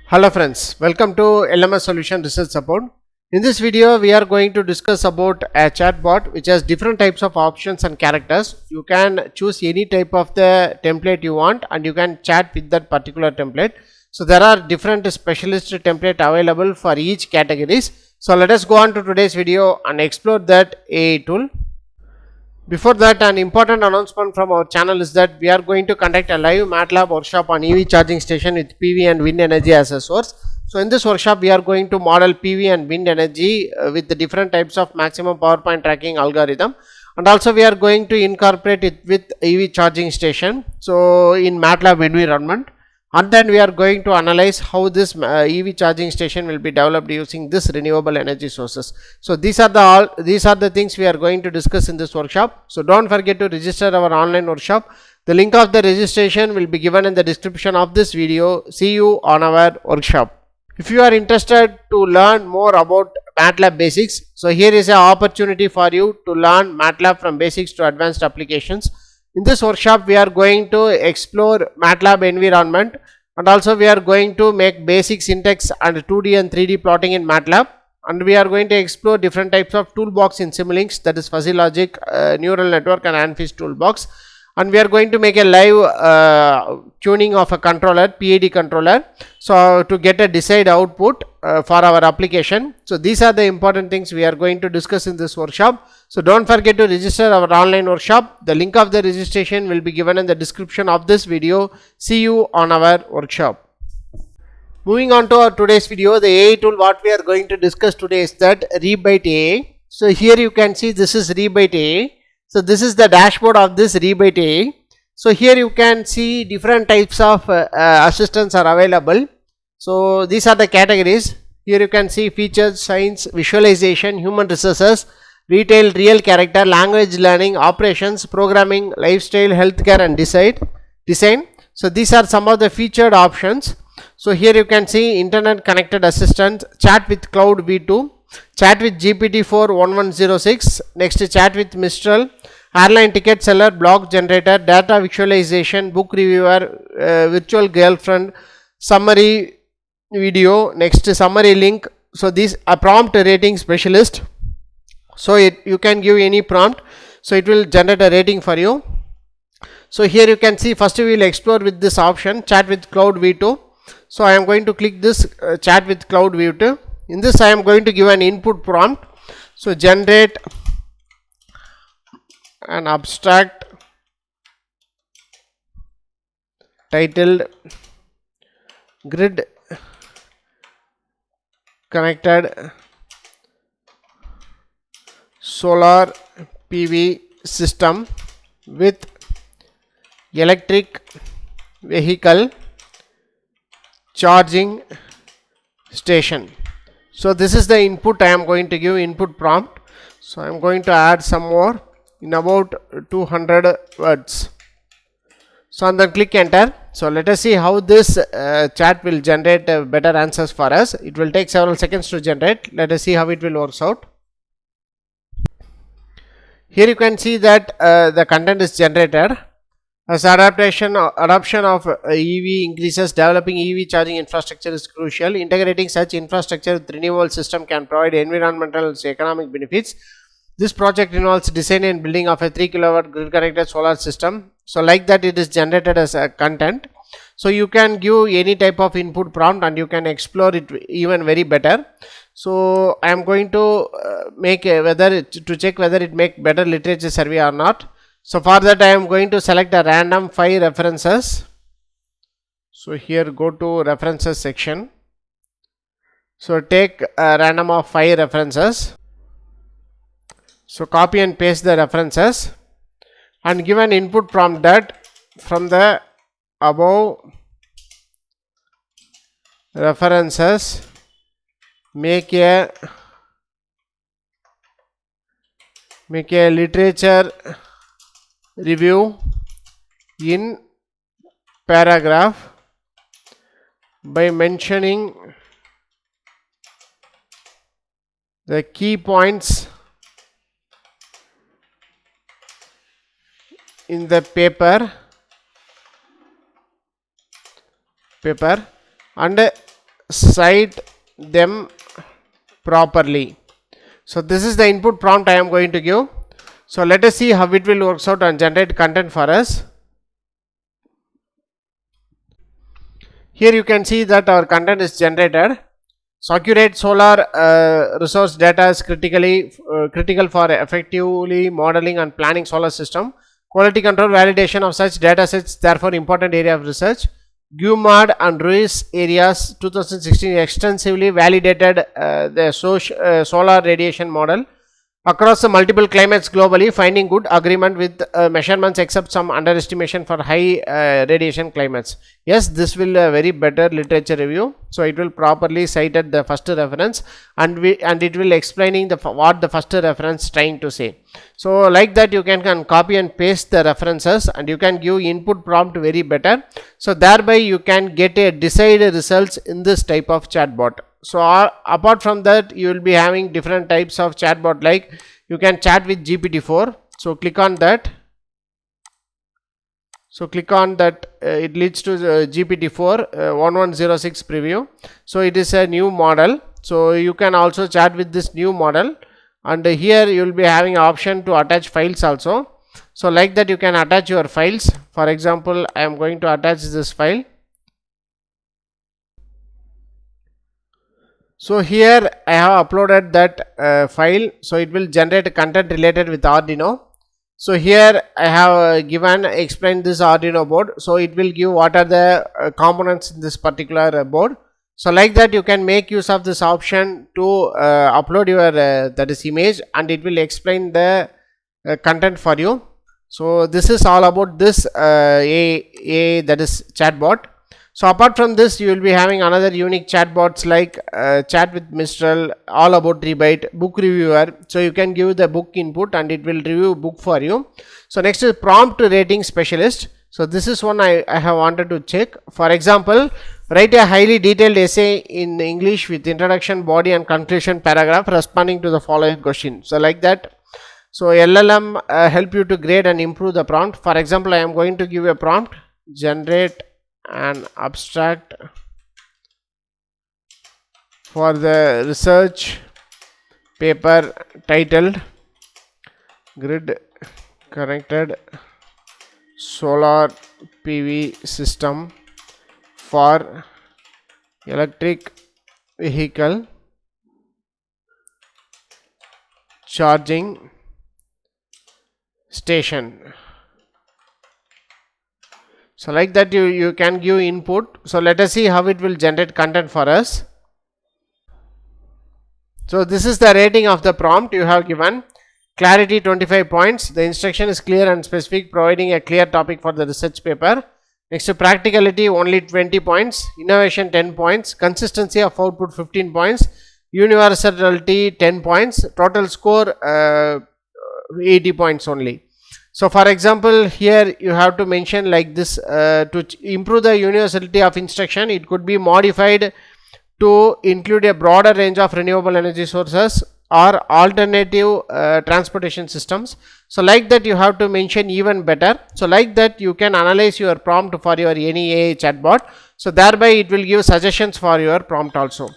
Hello friends, welcome to LMS Solution Research Support. In this video, we are going to discuss about a chatbot which has different types of options and characters. You can choose any type of the template you want and you can chat with that particular template. So there are different specialist template available for each categories. So let us go on to today's video and explore that AI tool. Before that, an important announcement from our channel is that we are going to conduct a live MATLAB workshop on EV charging station with PV and wind energy as a source. So in this workshop, we are going to model PV and wind energy with the different types of maximum power point tracking algorithm, and also we are going to incorporate it with EV charging station, so in MATLAB environment. And then we are going to analyze how this EV charging station will be developed using this renewable energy sources. So these are the things we are going to discuss in this workshop. So don't forget to register our online workshop. The link of the registration will be given in the description of this video. See you on our workshop. If you are interested to learn more about MATLAB basics, so here is an opportunity for you to learn MATLAB from basics to advanced applications. In this workshop, we are going to explore MATLAB environment, and also we are going to make basic syntax and 2D and 3D plotting in MATLAB, and we are going to explore different types of toolbox in Simulink, that is fuzzy logic, neural network and ANFIS toolbox, and we are going to make a live tuning of a controller, PID controller, so to get a desired output for our application. So these are the important things we are going to discuss in this workshop. So don't forget to register our online workshop. The link of the registration will be given in the description of this video. See you on our workshop. Moving on to our today's video, the AI tool what we are going to discuss today is that 𝐸byte AI. So here you can see this is 𝐸byte AI. So this is the dashboard of this 𝐸byte AI. So here you can see different types of assistants are available. So these are the categories. Here you can see features, science, visualization, human resources, retail, real character, language learning, operations, programming, lifestyle, healthcare and design. So these are some of the featured options. So here you can see internet connected assistant, chat with cloud v2, chat with GPT-4 1106, next chat with Mistral, airline ticket seller, blog generator, data visualization, book reviewer, virtual girlfriend, summary video, next summary link. So these are prompt rating specialist. So you can give any prompt, so it will generate a rating for you. So here you can see first we will explore with this option, chat with cloud v2. So I am going to click this chat with cloud v2. In this I am going to give an input prompt. So generate an abstract titled grid connected solar PV system with electric vehicle charging station. So this is the input I am going to give, input prompt. So I am going to add some more in about 200 words. So and then click enter. So let us see how this chat will generate better answers for us. It will take several seconds to generate. Let us see how it will works out. Here you can see that the content is generated. As adoption of EV increases, developing EV charging infrastructure is crucial. Integrating such infrastructure with renewable system can provide environmental and economic benefits. This project involves design and building of a 3 kW grid connected solar system. So like that it is generated as a content. So you can give any type of input prompt and you can explore it even very better. So I am going to check whether it make better literature survey or not. So for that I am going to select a random 5 references. So here go to references section. So take a random of 5 references. So copy and paste the references and give an input prompt that from the above references make a literature review in paragraph by mentioning the key points in the paper and cite them properly. So this is the input prompt I am going to give. So let us see how it will works out and generate content for us. Here you can see that our content is generated. So accurate solar resource data is critical for effectively modeling and planning solar system. Quality control validation of such data sets therefore important area of research. GUMAD and Ruiz areas 2016 extensively validated the solar radiation model across the multiple climates globally, finding good agreement with measurements except some underestimation for high radiation climates. Yes, this will very better literature review. So it will properly cited the first reference, and it will explaining what the first reference trying to say. So like that you can copy and paste the references, and you can give input prompt very better. So thereby you can get a desired results in this type of chatbot. So apart from that, you will be having different types of chatbot, like you can chat with GPT-4. So click on that. It leads to GPT-4 1106 preview. So it is a new model. So you can also chat with this new model, and here you will be having option to attach files also. So like that you can attach your files. For example, I am going to attach this file. So here I have uploaded that file. So it will generate content related with Arduino. So here I have explained this Arduino board. So it will give what are the components in this particular board. So like that you can make use of this option to upload your that is image, and it will explain the content for you. So this is all about this that is chatbot. So apart from this, you will be having another unique chatbots like chat with Mistral, all about rebate, book reviewer. So you can give the book input and it will review book for you. So next is prompt rating specialist. So this is one I have wanted to check. For example, write a highly detailed essay in English with introduction, body and conclusion paragraph responding to the following question. So like that. So LLM help you to grade and improve the prompt. For example, I am going to give a prompt: generate an abstract for the research paper titled Grid Connected Solar PV System for Electric Vehicle Charging Station. So like that you can give input. So let us see how it will generate content for us. So this is the rating of the prompt you have given. Clarity 25 points. The instruction is clear and specific, providing a clear topic for the research paper. Next to practicality, only 20 points. Innovation 10 points. Consistency of output 15 points. Universality 10 points. Total score 80 points only. So for example, here you have to mention like this, to improve the universality of instruction, it could be modified to include a broader range of renewable energy sources or alternative transportation systems. So like that you have to mention even better. So like that you can analyze your prompt for your any AI chatbot. So thereby it will give suggestions for your prompt also.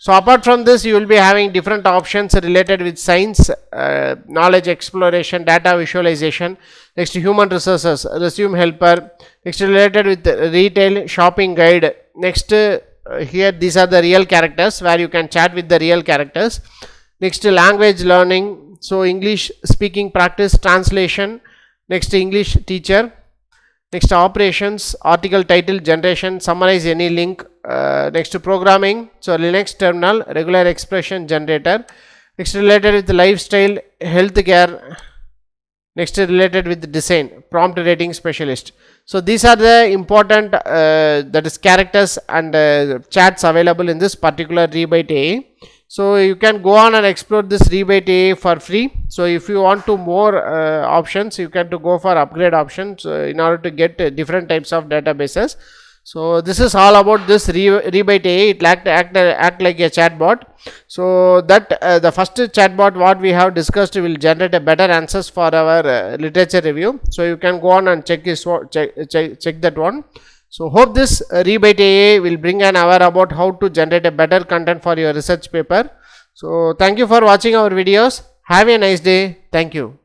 So apart from this, you will be having different options related with science, knowledge exploration, data visualization. Next, human resources, resume helper. Next, related with retail, shopping guide. Next, here these are the real characters where you can chat with the real characters. Next, language learning. So English speaking practice, translation. Next, English teacher. Next, operations, article title generation, summarize any link. Next to programming, so Linux terminal, regular expression generator. Next, related with lifestyle, healthcare. Next, related with design, prompt rating specialist. So these are the important that is characters and chats available in this particular Rebite AI. So you can go on and explore this Rebite AI for free. So if you want to more options, you can to go for upgrade options in order to get different types of databases. So this is all about this Rebite AI. It act like a chatbot. So that the first chatbot what we have discussed will generate a better answers for our literature review. So you can go on and check that one. So hope this 𝐸 AI will bring an aware about how to generate a better content for your research paper. So thank you for watching our videos. Have a nice day. Thank you.